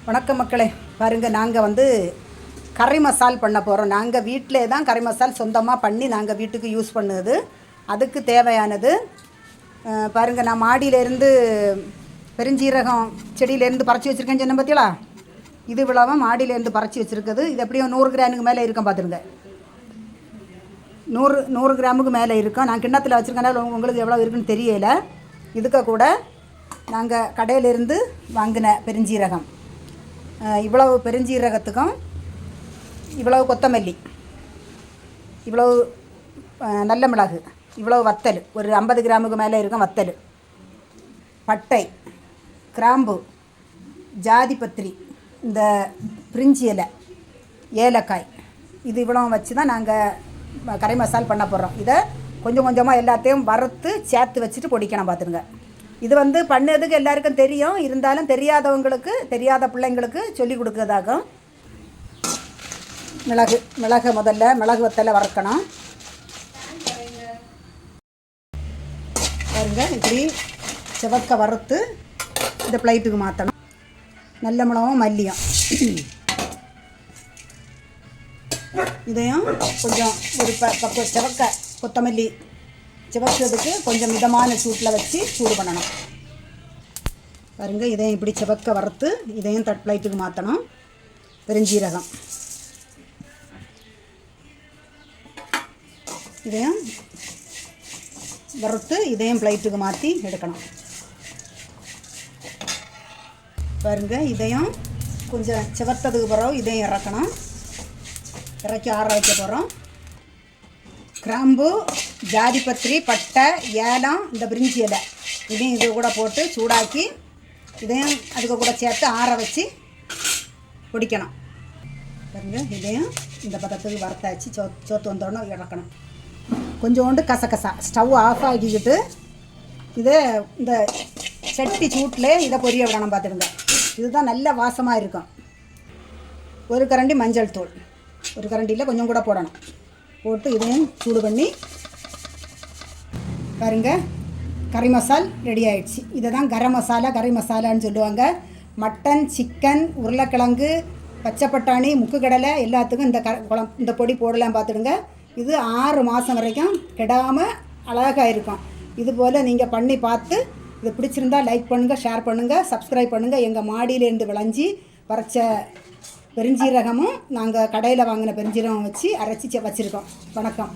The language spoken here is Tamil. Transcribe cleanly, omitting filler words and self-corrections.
வணக்கம் மக்களே, பாருங்கள் நாங்கள் கறி மசால் பண்ண போகிறோம். நாங்கள் வீட்டிலே தான் கறி மசால் சொந்தமாக பண்ணி நாங்கள் வீட்டுக்கு யூஸ் பண்ணுது. அதுக்கு தேவையானது பாருங்கள், நான் மாடியிலேருந்து பெருஞ்சீரகம் செடியிலேருந்து பறித்து வச்சுருக்கேன்னு சொன்ன பார்த்தீங்களா, இது இவ்வளவு மாடியிலேருந்து பறித்து வச்சுருக்குது. இது எப்படியும் 100 கிராமுக்கு மேலே இருக்கும். பார்த்துருங்க, 100 கிராமுக்கு மேலே இருக்கும். நான் கிண்ணத்தில் வச்சுருக்கனால உங்களுக்கு எவ்வளோ இருக்குன்னு தெரியலை. இதுக்கு கூட நாங்கள் கடையிலேருந்து வாங்கின பெருஞ்சீரகம், இவ்வளவு பெருஞ்சீரகத்துக்கும் இவ்வளவு கொத்தமல்லி, இவ்வளவு நல்ல மிளகு, இவ்வளவு வத்தல், ஒரு 50 கிராமுக்கு மேலே இருக்கும் வத்தல், பட்டை, கிராம்பு, ஜாதிபத்திரி, இந்த பிரிஞ்சி இலை, ஏலக்காய், இது இவ்வளோ வச்சு தான் நாங்கள் கறி மசால் பண்ண போகிறோம். இதை கொஞ்சம் கொஞ்சமாக எல்லாத்தையும் வறுத்து சேர்த்து வச்சுட்டு பொடிக்கணும். பார்த்துருங்க, இது பண்ணதுக்கு எல்லாருக்கும் தெரியும். இருந்தாலும் தெரியாதவங்களுக்கு, தெரியாத பிள்ளைங்களுக்கு சொல்லி கொடுக்குறதாகும். மிளகு முதல்ல மிளகு வத்தலை வறுக்கணும். பாருங்க, இப்படி செவக்க வறுத்து இந்த பிளேட்டுக்கு மாற்றணும். நல்ல மிளகும் மல்லியும் இதையும் கொஞ்சம் ஒரு பக்கம் செவக்க கொத்தமல்லி செவக்கிறதுக்கு கொஞ்சம் மிதமான சூட்டில் வச்சு சூடு பண்ணணும். பாருங்கள், இதையும் இப்படி செவக்க வறுத்து இதையும் பிளேட்டுக்கு மாற்றணும். பெருஞ்சீரகம் இதையும் வறுத்து இதையும் பிளேட்டுக்கு மாற்றி எடுக்கணும். பாருங்கள், இதையும் கொஞ்சம் செவத்ததுக்கு பிறகு இதையும் இறக்கணும். இறக்கி ஆற வைக்க போகிறோம். கிராம்பு, ஜாதிபத்திரி, பட்டை, ஏலம், இந்த பிரிஞ்சி இலை இதையும் இது கூட போட்டு சூடாக்கி இதையும் அதுக்கு கூட சேர்த்து ஆற வச்சு பொடிக்கணும். பாருங்கள், இதையும் இந்த பதத்துக்கு வறுத்தாச்சு. சோத்து வந்தோடனே இறக்கணும். கொஞ்சோண்டு கசகசா ஸ்டவ் ஆஃப் ஆக்கிக்கிட்டு இதை இந்த சட்டி சூட்டில் இதை பொரிய விடணும். பார்த்துடுங்க, இதுதான் நல்ல வாசமாக இருக்கும். ஒரு கரண்டி மஞ்சள் தூள், ஒரு கரண்டியில் கொஞ்சம் கூட போடணும். போட்டு இதையும் சூடு பண்ணி பாருங்கள், கறி மசால் ரெடி ஆகிடுச்சு. இதை தான் கரம் மசாலா, கறி மசாலான்னு சொல்லுவாங்க. மட்டன், சிக்கன், உருளைக்கிழங்கு, பச்சை பட்டாணி, முக்குக்கடலை எல்லாத்துக்கும் இந்த பொடி போடலாம். பார்த்துடுங்க, இது 6 மாதம் வரைக்கும் கெடாமல் அழகாக இருக்கும். இதுபோல் நீங்கள் பண்ணி பார்த்து இது பிடிச்சிருந்தா லைக் பண்ணுங்கள், ஷேர் பண்ணுங்கள், சப்ஸ்கிரைப் பண்ணுங்கள். எங்கள் மாடியிலேருந்து விளைஞ்சி பறிச்ச பெருஞ்சீரகமும் நாங்கள் கடையில் வாங்கின பெருஞ்சீரகம் வச்சு அரைச்சி வச்சுருக்கோம். வணக்கம்.